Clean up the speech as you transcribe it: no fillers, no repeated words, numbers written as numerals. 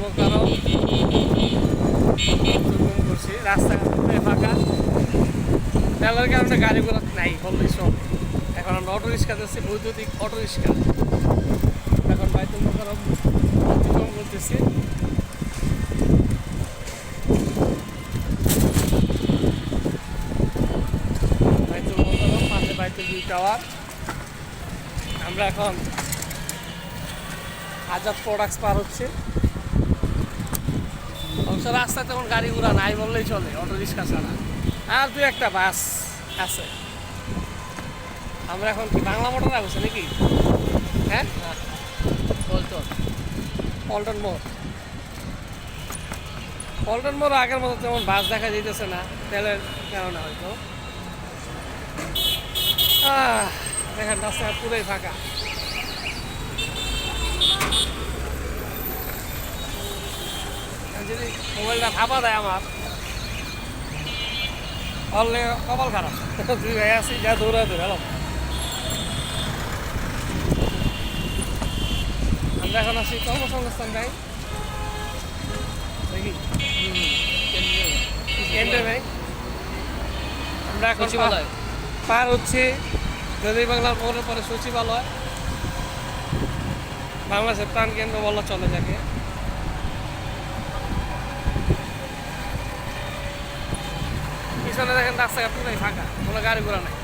মোকাররম করছি, রাস্তাঘাট পুরো ফাঁকা, তেলের কারণে গাড়ি ঘোড়া নাই বললেই চলে। এখন আমরা অটো রিক্সা যাচ্ছি, বৈদ্যুতিক অটো রিক্সা। এখন বাইতুল মোকাররম অতিক্রম করতেছি। বাইতুল মোকাররম, পাশে বাইতুল দুই টাওয়ার। আমরা এখন আজাদ প্রোডাক্টস পার হচ্ছে। অবশ্য রাস্তায় তেমন গাড়ি ঘোড়া নাই বললেই চলে, অটো রিক্সা ছাড়া। আর দুই একটা বাস আছে। আমরা এখন কি বাংলা মোটর রাখছে নাকি? হ্যাঁ, পল্টন মোড়। পল্টন মোড় আগের মতো তেমন বাস দেখা যেতেছে না, তেলের কারণে হয়তো। দেখেন রাস্তা পুরোই ফাঁকা। যদি মোবাইলটা থাপা দেয় আমার, তাহলে কপাল খারাপ। দুই ভাই আছি, যা দৌড়া গেলাম। আমরা এখন আছি কর্মসংস্থান ব্যাংক, দেখি কেন্দ্রীয় ব্যাংক। আমরা এখন পার হচ্ছি যদি বাংলার পরে পরে সচিবালয়, বাংলাদেশের প্রাণ কেন্দ্র বলা চলে যাকে। পিছনে দেখেন রাস্তাঘাট পুরাই ফাঁকা, কোনো গাড়ি ঘোড়া নাই।